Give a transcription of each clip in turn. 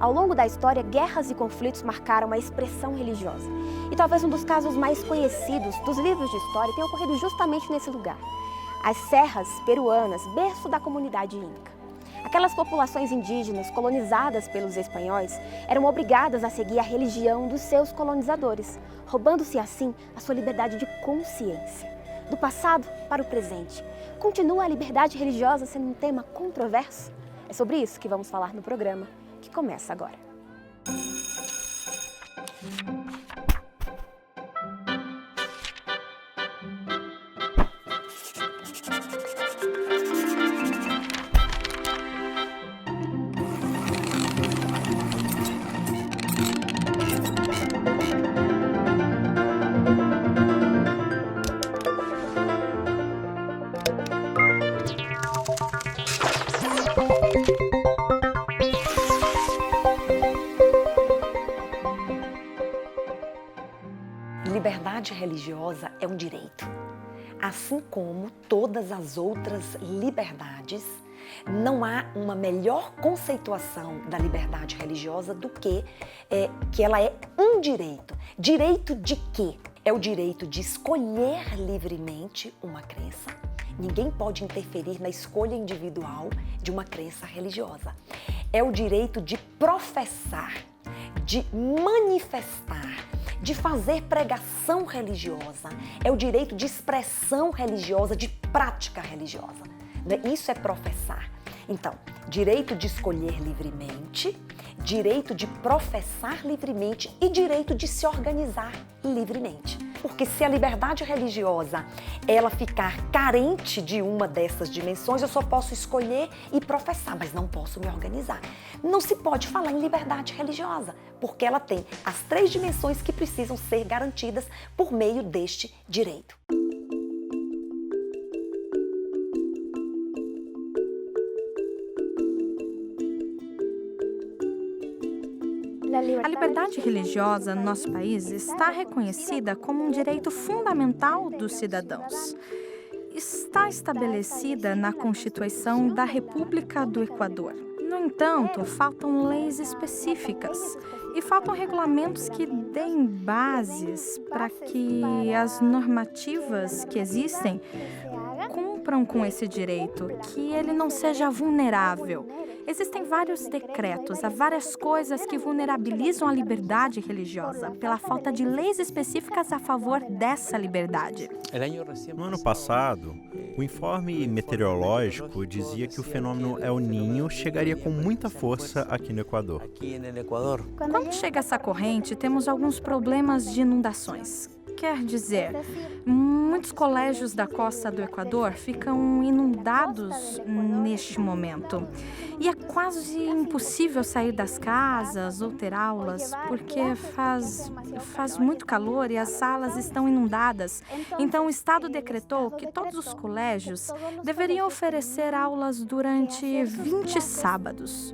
Ao longo da história, guerras e conflitos marcaram a expressão religiosa. E talvez um dos casos mais conhecidos dos livros de história tenha ocorrido justamente nesse lugar. As serras peruanas, berço da comunidade inca. Aquelas populações indígenas colonizadas pelos espanhóis eram obrigadas a seguir a religião dos seus colonizadores, roubando-se assim a sua liberdade de consciência. Do passado para o presente, continua a liberdade religiosa sendo um tema controverso? É sobre isso que vamos falar no programa, que começa agora. Liberdade religiosa é um direito. Assim como todas as outras liberdades, não há uma melhor conceituação da liberdade religiosa do que ela é um direito. Direito de quê? É o direito de escolher livremente uma crença. Ninguém pode interferir na escolha individual de uma crença religiosa. É o direito de professar, de manifestar, de fazer pregação religiosa, é o direito de expressão religiosa, de prática religiosa. Isso é professar. Então, direito de escolher livremente, direito de professar livremente e direito de se organizar livremente. Porque se a liberdade religiosa ela ficar carente de uma dessas dimensões, eu só posso escolher e professar, mas não posso me organizar. Não se pode falar em liberdade religiosa, porque ela tem as 3 dimensões que precisam ser garantidas por meio deste direito. A liberdade religiosa no nosso país está reconhecida como um direito fundamental dos cidadãos. Está estabelecida na Constituição da República do Equador. No entanto, faltam leis específicas e faltam regulamentos que deem bases para que as normativas que existem cumpram com esse direito, que ele não seja vulnerável. Existem vários decretos, há várias coisas que vulnerabilizam a liberdade religiosa pela falta de leis específicas a favor dessa liberdade. No ano passado, o informe meteorológico dizia que o fenômeno El Niño chegaria com muita força aqui no Equador. Quando chega essa corrente, temos alguns problemas de inundações. Quer dizer, muitos colégios da costa do Equador ficam inundados neste momento. E é quase impossível sair das casas ou ter aulas, porque faz muito calor e as salas estão inundadas. Então, o Estado decretou que todos os colégios deveriam oferecer aulas durante 20 sábados,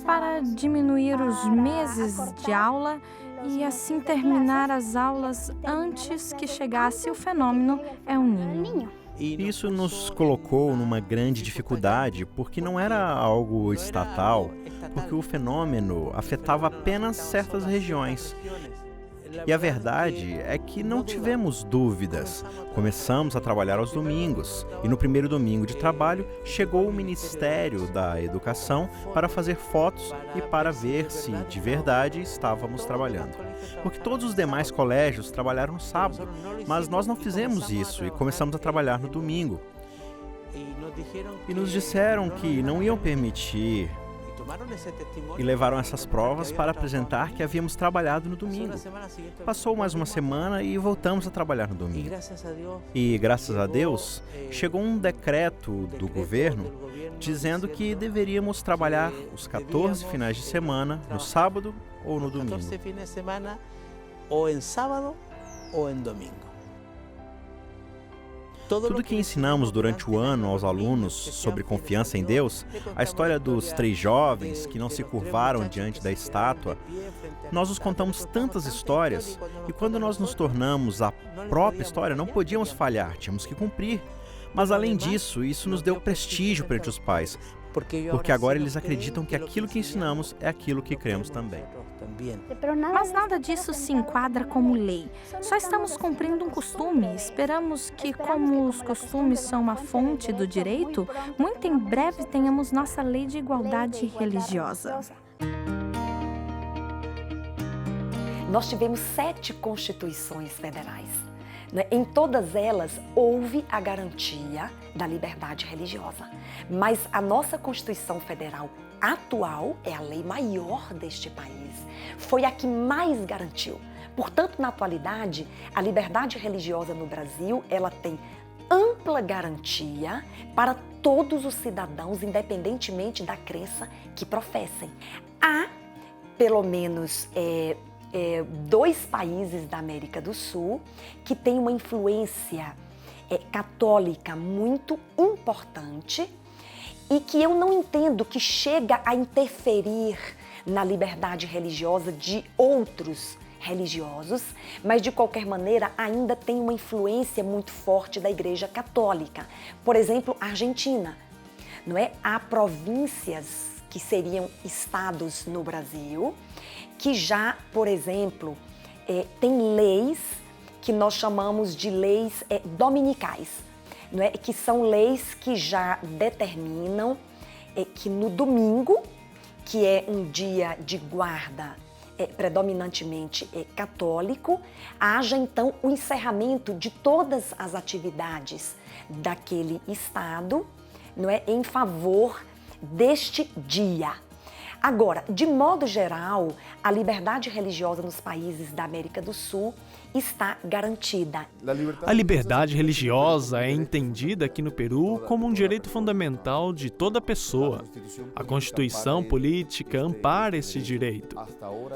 para diminuir os meses de aula e assim terminar as aulas antes que chegasse o fenômeno El Niño. Isso nos colocou numa grande dificuldade, porque não era algo estatal, porque o fenômeno afetava apenas certas regiões. E a verdade é que não tivemos dúvidas. Começamos a trabalhar aos domingos, e no primeiro domingo de trabalho chegou o Ministério da Educação para fazer fotos e para ver se de verdade estávamos trabalhando. Porque todos os demais colégios trabalharam no sábado, mas nós não fizemos isso e começamos a trabalhar no domingo. E nos disseram que não iam permitir e levaram essas provas para apresentar que havíamos trabalhado no domingo. Passou mais uma semana e voltamos a trabalhar no domingo. E, graças a Deus, chegou um decreto do governo dizendo que deveríamos trabalhar os 14 finais de semana, no sábado ou no domingo. Ou em sábado ou em domingo. Tudo que ensinamos durante o ano aos alunos sobre confiança em Deus, a história dos 3 jovens que não se curvaram diante da estátua, nós os contamos tantas histórias e quando nós nos tornamos a própria história, não podíamos falhar, tínhamos que cumprir. Mas além disso, isso nos deu prestígio perante os pais, porque agora eles acreditam que aquilo que ensinamos é aquilo que cremos também. Mas nada disso se enquadra como lei. Só estamos cumprindo um costume. Esperamos que, como os costumes são uma fonte do direito, muito em breve tenhamos nossa lei de igualdade religiosa. Nós tivemos 7 constituições federais. Em todas elas, houve a garantia da liberdade religiosa. Mas a nossa Constituição Federal atual é a lei maior deste país. Foi a que mais garantiu. Portanto, na atualidade, a liberdade religiosa no Brasil, ela tem ampla garantia para todos os cidadãos, independentemente da crença que professem. Há, pelo menos, 2 países da América do Sul que têm uma influência católica muito importante e que eu não entendo que chega a interferir na liberdade religiosa de outros religiosos, mas de qualquer maneira ainda tem uma influência muito forte da Igreja Católica. Por exemplo, a Argentina, não é? Há províncias que seriam estados no Brasil, que já, por exemplo, tem leis que nós chamamos de leis dominicais, não é? Que são leis que já determinam que no domingo, que é um dia de guarda predominantemente católico, haja então o encerramento de todas as atividades daquele estado, não é? Em favor deste dia. Agora, de modo geral, a liberdade religiosa nos países da América do Sul está garantida. A liberdade religiosa é entendida aqui no Peru como um direito fundamental de toda pessoa. A Constituição política ampara esse direito.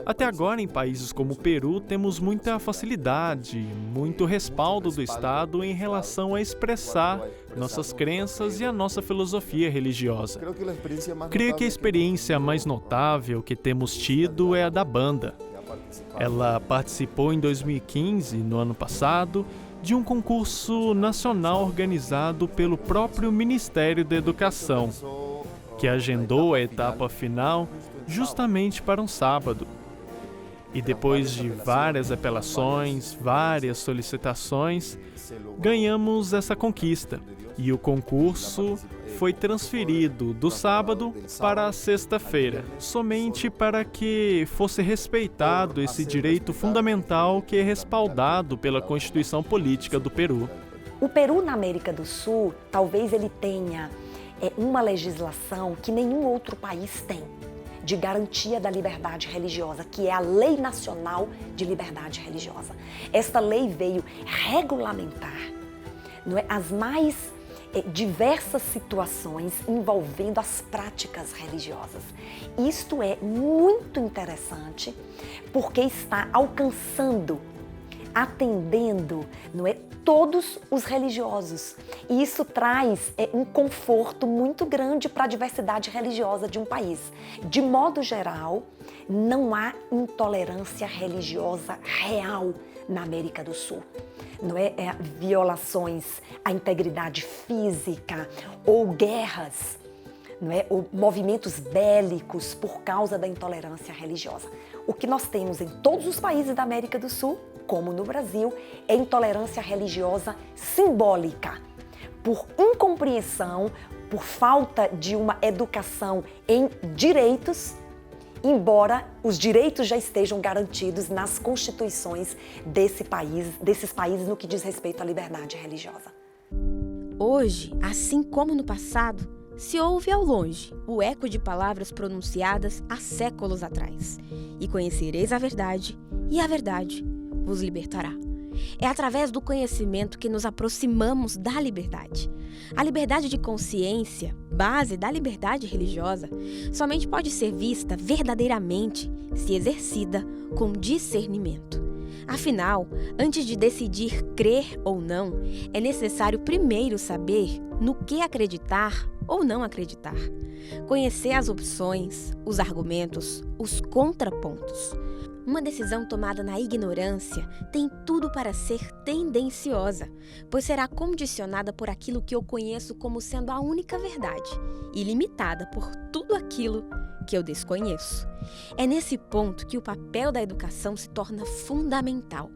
Até agora, em países como o Peru, temos muita facilidade, muito respaldo do Estado em relação a expressar nossas crenças e a nossa filosofia religiosa. Creio que a experiência mais notável que temos tido é a da banda. Ela participou em 2015, no ano passado, de um concurso nacional organizado pelo próprio Ministério da Educação, que agendou a etapa final justamente para um sábado. E depois de várias apelações, várias solicitações, ganhamos essa conquista. E o concurso foi transferido do sábado para a sexta-feira, somente para que fosse respeitado esse direito fundamental que é respaldado pela Constituição Política do Peru. O Peru, na América do Sul, talvez ele tenha uma legislação que nenhum outro país tem, de garantia da liberdade religiosa, que é a Lei Nacional de Liberdade Religiosa. Esta lei veio regulamentar, não é, as mais diversas situações envolvendo as práticas religiosas. Isto é muito interessante porque está alcançando, atendendo, não é, todos os religiosos. E isso traz um conforto muito grande para a diversidade religiosa de um país. De modo geral, não há intolerância religiosa real na América do Sul. Não é, violações à integridade física ou guerras, não é, ou movimentos bélicos por causa da intolerância religiosa. O que nós temos em todos os países da América do Sul, como no Brasil, é intolerância religiosa simbólica, por incompreensão, por falta de uma educação em direitos, embora os direitos já estejam garantidos nas constituições desses países no que diz respeito à liberdade religiosa. Hoje, assim como no passado, se ouve ao longe o eco de palavras pronunciadas há séculos atrás. E conhecereis a verdade, e a verdade vos libertará. É através do conhecimento que nos aproximamos da liberdade. A liberdade de consciência, base da liberdade religiosa, somente pode ser vista verdadeiramente se exercida com discernimento. Afinal, antes de decidir crer ou não, é necessário primeiro saber no que acreditar ou não acreditar. Conhecer as opções, os argumentos, os contrapontos. Uma decisão tomada na ignorância tem tudo para ser tendenciosa, pois será condicionada por aquilo que eu conheço como sendo a única verdade e limitada por tudo aquilo que eu desconheço. É nesse ponto que o papel da educação se torna fundamental,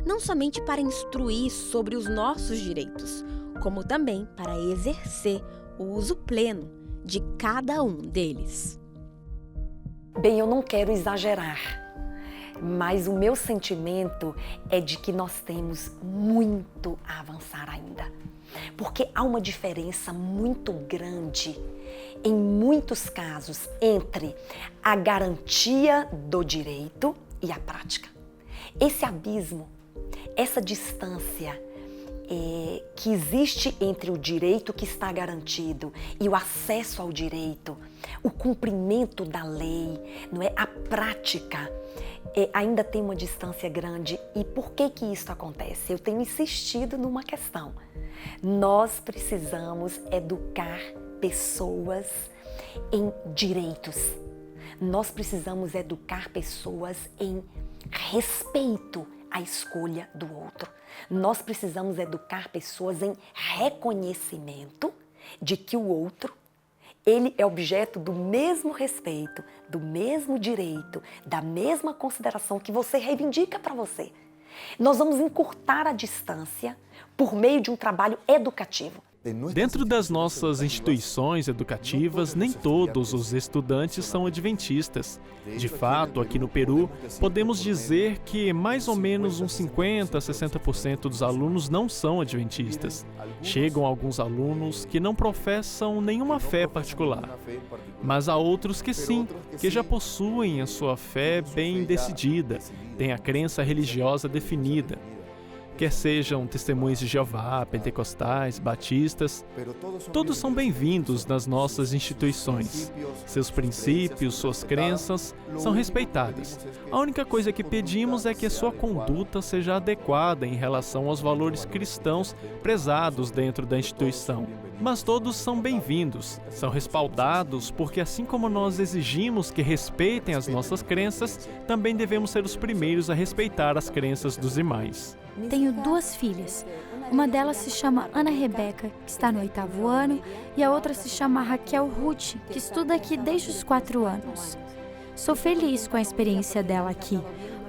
não somente para instruir sobre os nossos direitos, como também para exercer o uso pleno de cada um deles. Bem, eu não quero exagerar, mas o meu sentimento é de que nós temos muito a avançar ainda. Porque há uma diferença muito grande, em muitos casos, entre a garantia do direito e a prática. Esse abismo, essa distância que existe entre o direito que está garantido e o acesso ao direito, o cumprimento da lei, não é? A prática, ainda tem uma distância grande. E por que isso acontece? Eu tenho insistido numa questão. Nós precisamos educar pessoas em direitos. Nós precisamos educar pessoas em respeito à escolha do outro. Nós precisamos educar pessoas em reconhecimento de que o outro, ele é objeto do mesmo respeito, do mesmo direito, da mesma consideração que você reivindica para você. Nós vamos encurtar a distância por meio de um trabalho educativo. Dentro das nossas instituições educativas, nem todos os estudantes são adventistas. De fato, aqui no Peru, podemos dizer que mais ou menos uns 50% a 60% dos alunos não são adventistas. Chegam alguns alunos que não professam nenhuma fé particular, mas há outros que sim, que já possuem a sua fé bem decidida, têm a crença religiosa definida. Quer sejam testemunhas de Jeová, pentecostais, batistas, todos são bem-vindos nas nossas instituições. Seus princípios, suas crenças são respeitadas. A única coisa que pedimos é que a sua conduta seja adequada em relação aos valores cristãos prezados dentro da instituição. Mas todos são bem-vindos, são respaldados porque, assim como nós exigimos que respeitem as nossas crenças, também devemos ser os primeiros a respeitar as crenças dos demais. Tenho 2 filhas. Uma delas se chama Ana Rebeca, que está no 8º ano, e a outra se chama Raquel Ruth, que estuda aqui desde os 4 anos. Sou feliz com a experiência dela aqui,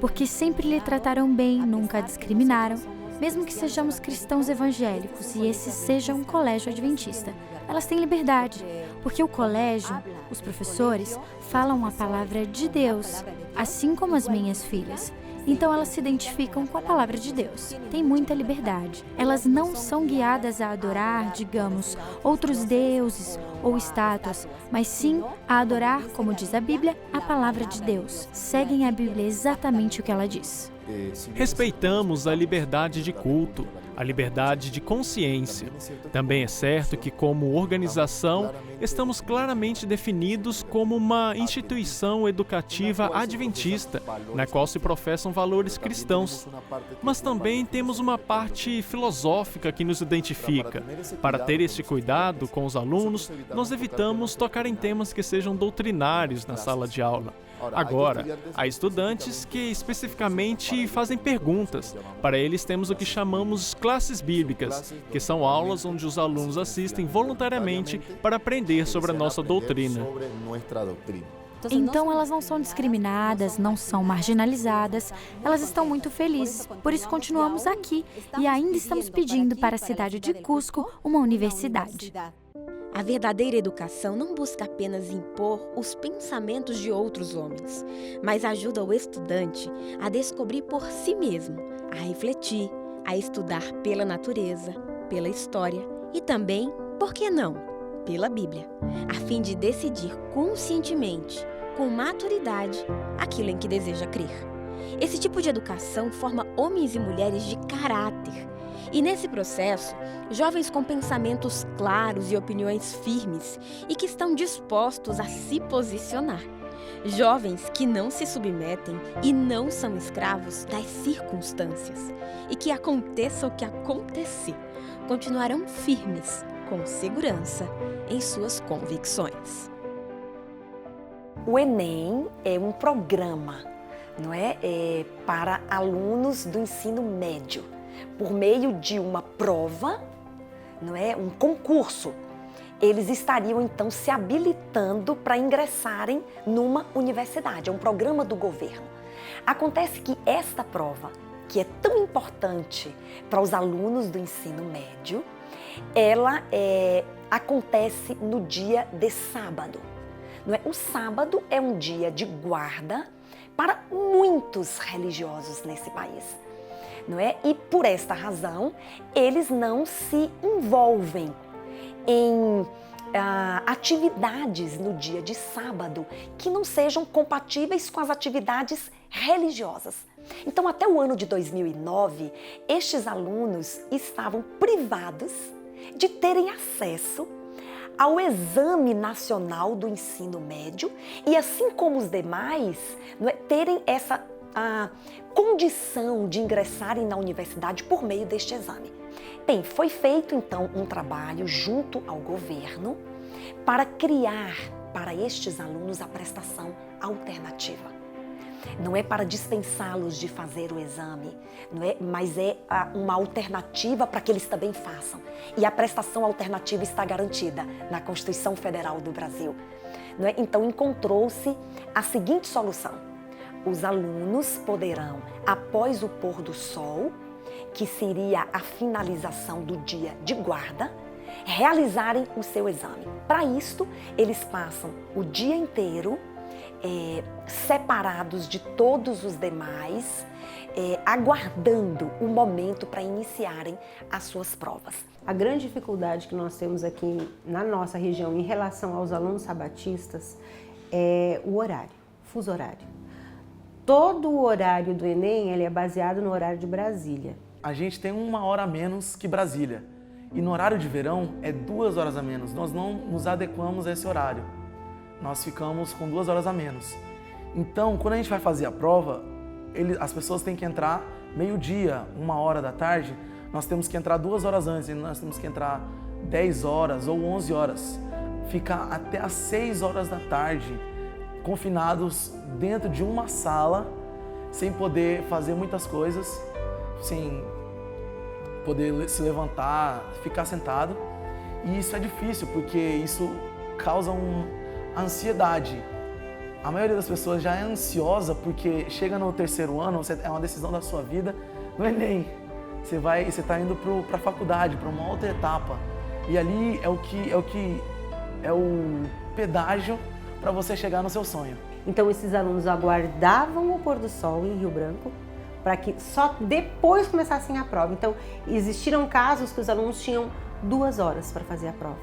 porque sempre lhe trataram bem, nunca a discriminaram, mesmo que sejamos cristãos evangélicos e esse seja um colégio adventista. Elas têm liberdade, porque o colégio, os professores, falam a palavra de Deus, assim como as minhas filhas. Então elas se identificam com a palavra de Deus. Têm muita liberdade. Elas não são guiadas a adorar, digamos, outros deuses ou estátuas, mas sim a adorar, como diz a Bíblia, a palavra de Deus. Seguem a Bíblia exatamente o que ela diz. Respeitamos a liberdade de culto, a liberdade de consciência. Também é certo que, como organização, estamos claramente definidos como uma instituição educativa adventista, na qual se professam valores cristãos. Mas também temos uma parte filosófica que nos identifica. Para ter este cuidado com os alunos, nós evitamos tocar em temas que sejam doutrinários na sala de aula. Agora, há estudantes que especificamente fazem perguntas. Para eles temos o que chamamos classes bíblicas, que são aulas onde os alunos assistem voluntariamente para aprender sobre a nossa doutrina. Então elas não são discriminadas, não são marginalizadas, elas estão muito felizes. Por isso continuamos aqui e ainda estamos pedindo para a cidade de Cusco uma universidade. A verdadeira educação não busca apenas impor os pensamentos de outros homens, mas ajuda o estudante a descobrir por si mesmo, a refletir, a estudar pela natureza, pela história e também, por que não, pela Bíblia, a fim de decidir conscientemente, com maturidade, aquilo em que deseja crer. Esse tipo de educação forma homens e mulheres de caráter. E nesse processo, jovens com pensamentos claros e opiniões firmes e que estão dispostos a se posicionar. Jovens que não se submetem e não são escravos das circunstâncias. E que aconteça o que acontecer, continuarão firmes, com segurança, em suas convicções. O Enem é um programa, não é? Para alunos do ensino médio, por meio de uma prova, não é? Um concurso. Eles estariam então se habilitando para ingressarem numa universidade, é um programa do governo. Acontece que esta prova, que é tão importante para os alunos do ensino médio, ela acontece no dia de sábado. Não é? O sábado é um dia de guarda para muitos religiosos nesse país. Não é? E por esta razão, eles não se envolvem em atividades no dia de sábado que não sejam compatíveis com as atividades religiosas. Então, até o ano de 2009, estes alunos estavam privados de terem acesso ao Exame Nacional do Ensino Médio e, assim como os demais, não é, terem essa condição de ingressarem na universidade por meio deste exame. Bem, foi feito então um trabalho junto ao governo para criar para estes alunos a prestação alternativa. Não é para dispensá-los de fazer o exame, não é? Mas é uma alternativa para que eles também façam. E a prestação alternativa está garantida na Constituição Federal do Brasil. Não é? Então encontrou-se a seguinte solução. Os alunos poderão, após o pôr do sol, que seria a finalização do dia de guarda, realizarem o seu exame. Para isto, eles passam o dia inteiro separados de todos os demais, aguardando o momento para iniciarem as suas provas. A grande dificuldade que nós temos aqui na nossa região em relação aos alunos sabatistas é o horário, fuso horário. Todo o horário do Enem ele é baseado no horário de Brasília. A gente tem 1 hora a menos que Brasília. E no horário de verão é 2 horas a menos. Nós não nos adequamos a esse horário. Nós ficamos com 2 horas a menos. Então, quando a gente vai fazer a prova, as pessoas têm que entrar meio-dia, 1h da tarde. Nós temos que entrar 2 horas antes, e nós temos que entrar 10 horas ou 11 horas. Ficar até às 6 horas da tarde, confinados dentro de uma sala, sem poder fazer muitas coisas, sem poder se levantar, ficar sentado. E isso é difícil, porque isso causa ansiedade. A maioria das pessoas já é ansiosa porque chega no 3º ano, é uma decisão da sua vida, no Enem. Você está indo para a faculdade, para uma outra etapa. E ali é o pedágio para você chegar no seu sonho. Então esses alunos aguardavam o pôr do sol em Rio Branco para que só depois começassem a prova. Então existiram casos que os alunos tinham 2 horas para fazer a prova.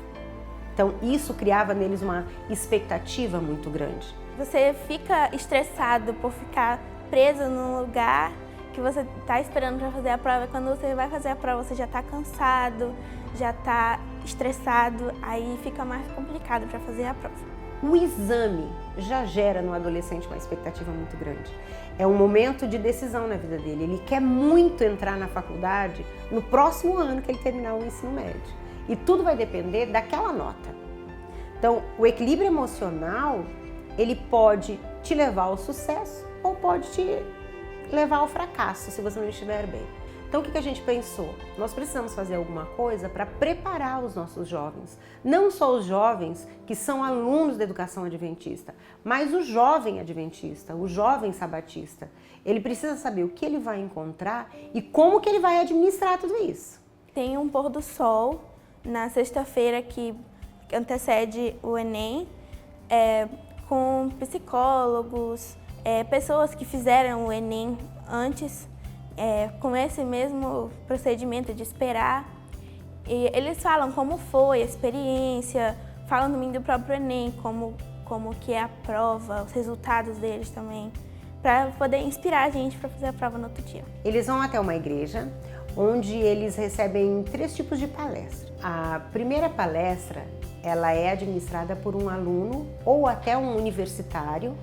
Então isso criava neles uma expectativa muito grande. Você fica estressado por ficar preso num lugar que você está esperando para fazer a prova. Quando você vai fazer a prova, você já está cansado, já está estressado, aí fica mais complicado para fazer a prova. O exame já gera no adolescente uma expectativa muito grande. É um momento de decisão na vida dele. Ele quer muito entrar na faculdade no próximo ano que ele terminar o ensino médio. E tudo vai depender daquela nota. Então, o equilíbrio emocional, ele pode te levar ao sucesso ou pode te levar ao fracasso se você não estiver bem. Então, o que a gente pensou? Nós precisamos fazer alguma coisa para preparar os nossos jovens. Não só os jovens que são alunos da educação adventista, mas o jovem adventista, o jovem sabatista. Ele precisa saber o que ele vai encontrar e como que ele vai administrar tudo isso. Tem um pôr do sol na sexta-feira que antecede o Enem, com psicólogos, pessoas que fizeram o Enem antes, com esse mesmo procedimento de esperar. E eles falam como foi a experiência, falam também do próprio Enem, como que é a prova, os resultados deles também, para poder inspirar a gente para fazer a prova no outro dia. Eles vão até uma igreja, onde eles recebem 3 tipos de palestra. A primeira palestra, ela é administrada por um aluno ou até um universitário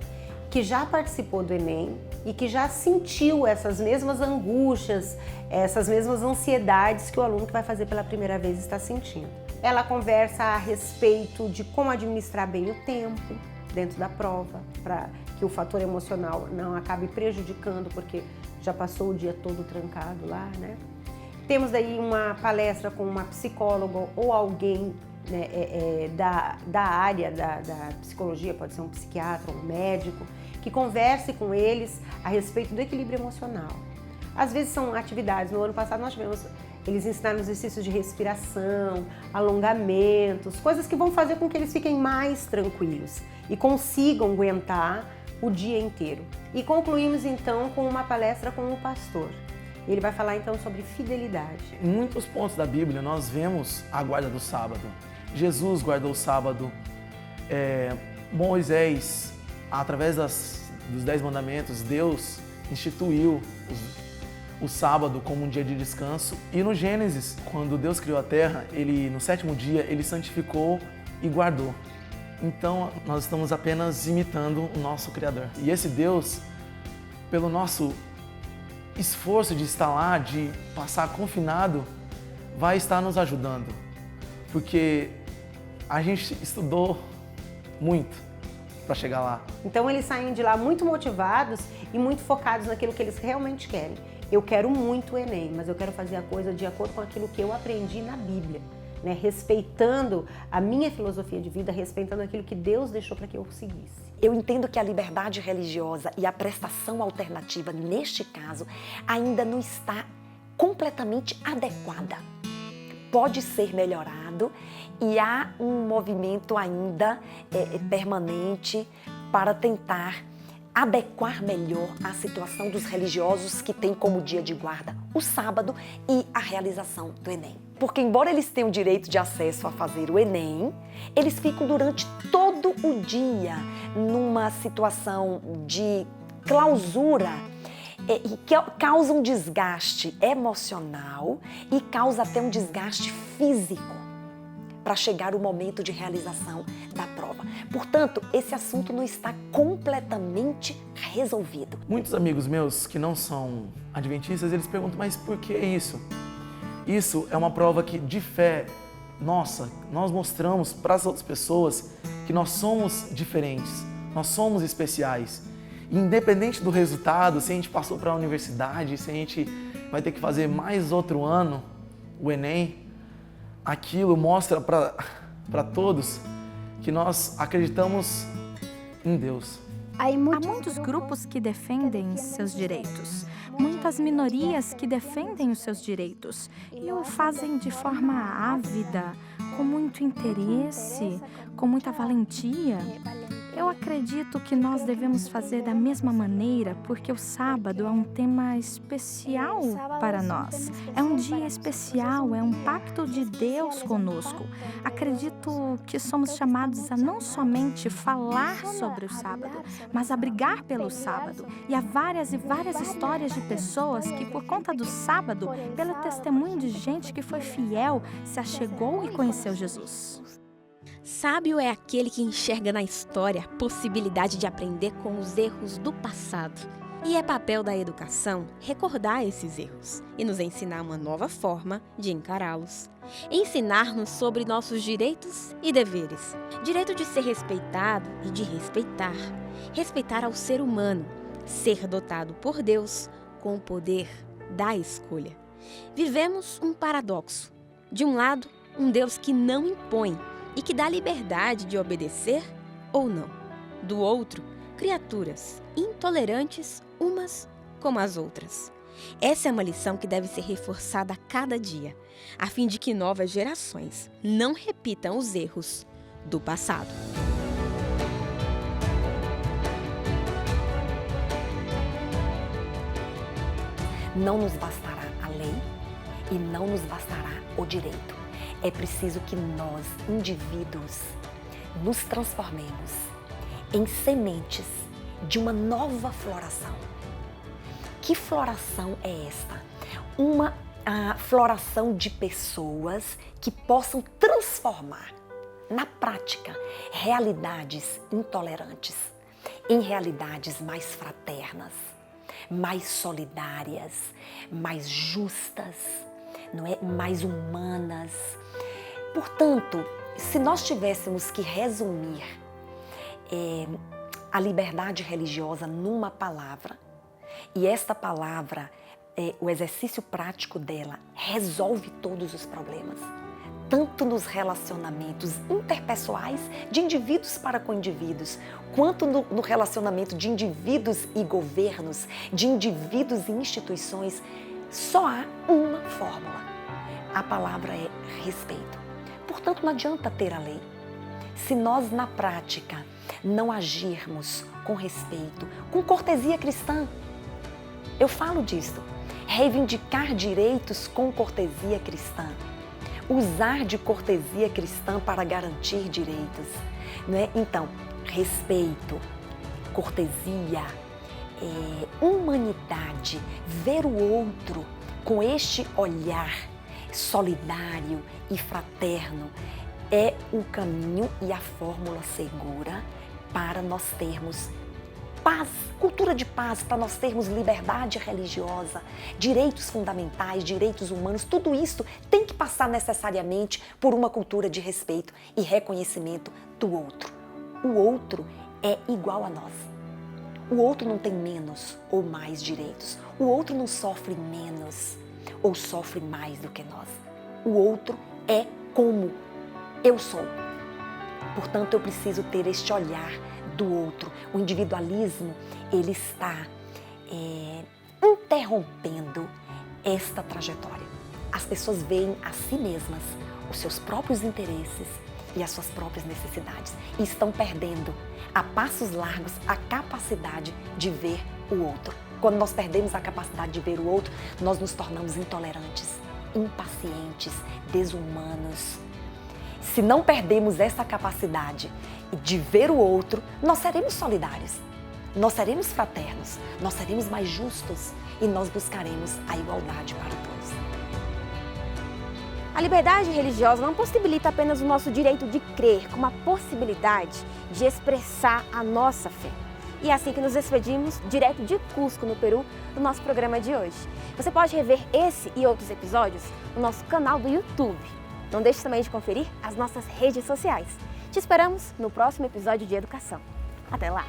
que já participou do Enem e que já sentiu essas mesmas angústias, essas mesmas ansiedades que o aluno que vai fazer pela primeira vez está sentindo. Ela conversa a respeito de como administrar bem o tempo dentro da prova, para que o fator emocional não acabe prejudicando, porque já passou o dia todo trancado lá, né? Temos daí uma palestra com uma psicóloga ou alguém, né, da área da psicologia, pode ser um psiquiatra, um médico, que converse com eles a respeito do equilíbrio emocional. Às vezes são atividades, no ano passado nós tivemos, eles ensinaram exercícios de respiração, alongamentos, coisas que vão fazer com que eles fiquem mais tranquilos e consigam aguentar o dia inteiro. E concluímos então com uma palestra com o pastor. Ele vai falar então sobre fidelidade. Em muitos pontos da Bíblia nós vemos a guarda do sábado. Jesus guardou o sábado, Moisés, através dos 10 mandamentos, Deus instituiu o sábado como um dia de descanso. E no Gênesis, quando Deus criou a terra, no 7º dia, ele santificou e guardou. Então, nós estamos apenas imitando o nosso Criador. E esse Deus, pelo nosso esforço de estar lá, de passar confinado, vai estar nos ajudando. Porque a gente estudou muito para chegar lá. Então, eles saem de lá muito motivados e muito focados naquilo que eles realmente querem. Eu quero muito o Enem, mas eu quero fazer a coisa de acordo com aquilo que eu aprendi na Bíblia. Né, respeitando a minha filosofia de vida, respeitando aquilo que Deus deixou para que eu seguisse. Eu entendo que a liberdade religiosa e a prestação alternativa, neste caso, ainda não está completamente adequada. Pode ser melhorado e há um movimento ainda permanente para tentar adequar melhor a situação dos religiosos que têm como dia de guarda o sábado e a realização do Enem. Porque embora eles tenham direito de acesso a fazer o Enem, eles ficam durante todo o dia numa situação de clausura e que causa um desgaste emocional e causa até um desgaste físico para chegar o momento de realização da prova. Portanto, esse assunto não está completamente resolvido. Muitos amigos meus que não são adventistas, eles perguntam, mas por que isso? Isso é uma prova que, de fé nossa, nós mostramos para as outras pessoas que nós somos diferentes, nós somos especiais. E independente do resultado, se a gente passou para a universidade, se a gente vai ter que fazer mais outro ano, o Enem, aquilo mostra para todos que nós acreditamos em Deus. Há muitos grupos que defendem seus direitos, muitas minorias que defendem os seus direitos e o fazem de forma ávida, com muito interesse, com muita valentia. Eu acredito que nós devemos fazer da mesma maneira, porque o sábado é um tema especial para nós. É um dia especial, é um pacto de Deus conosco. Acredito que somos chamados a não somente falar sobre o sábado, mas a brigar pelo sábado. E há várias e várias histórias de pessoas que, por conta do sábado, pelo testemunho de gente que foi fiel, se achegou e conheceu Jesus. Sábio é aquele que enxerga na história a possibilidade de aprender com os erros do passado. E é papel da educação recordar esses erros e nos ensinar uma nova forma de encará-los. Ensinar-nos sobre nossos direitos e deveres. Direito de ser respeitado e de respeitar. Respeitar ao ser humano. Ser dotado por Deus com o poder da escolha. Vivemos um paradoxo. De um lado, um Deus que não impõe e que dá liberdade de obedecer ou não. Do outro, criaturas intolerantes umas como as outras. Essa é uma lição que deve ser reforçada a cada dia, a fim de que novas gerações não repitam os erros do passado. Não nos bastará a lei e não nos bastará o direito. É preciso que nós, indivíduos, nos transformemos em sementes de uma nova floração. Que floração é esta? Uma floração de pessoas que possam transformar na prática realidades intolerantes em realidades mais fraternas, mais solidárias, mais justas, não é? Mais humanas. Portanto, se nós tivéssemos que resumir a liberdade religiosa numa palavra, e esta palavra, o exercício prático dela, resolve todos os problemas, tanto nos relacionamentos interpessoais de indivíduos para com indivíduos, quanto no relacionamento de indivíduos e governos, de indivíduos e instituições, só há uma fórmula. A palavra é respeito. Portanto, não adianta ter a lei. Se nós, na prática, não agirmos com respeito, com cortesia cristã, eu falo disso, reivindicar direitos com cortesia cristã, usar de cortesia cristã para garantir direitos, não é? Então, respeito, cortesia, humanidade, ver o outro com este olhar solidário e fraterno é o caminho e a fórmula segura para nós termos paz, cultura de paz, para nós termos liberdade religiosa, direitos fundamentais, direitos humanos, tudo isso tem que passar necessariamente por uma cultura de respeito e reconhecimento do outro. O outro é igual a nós. O outro não tem menos ou mais direitos. O outro não sofre menos ou sofre mais do que nós. O outro é como eu sou. Portanto, eu preciso ter este olhar do outro. O individualismo, ele está interrompendo esta trajetória. As pessoas veem a si mesmas os seus próprios interesses e as suas próprias necessidades e estão perdendo a passos largos a capacidade de ver o outro. Quando nós perdemos a capacidade de ver o outro, nós nos tornamos intolerantes, impacientes, desumanos. Se não perdemos essa capacidade de ver o outro, nós seremos solidários, nós seremos fraternos, nós seremos mais justos e nós buscaremos a igualdade para todos. A liberdade religiosa não possibilita apenas o nosso direito de crer, como a possibilidade de expressar a nossa fé. E é assim que nos despedimos, direto de Cusco, no Peru, do nosso programa de hoje. Você pode rever esse e outros episódios no nosso canal do YouTube. Não deixe também de conferir as nossas redes sociais. Te esperamos no próximo episódio de Educação. Até lá!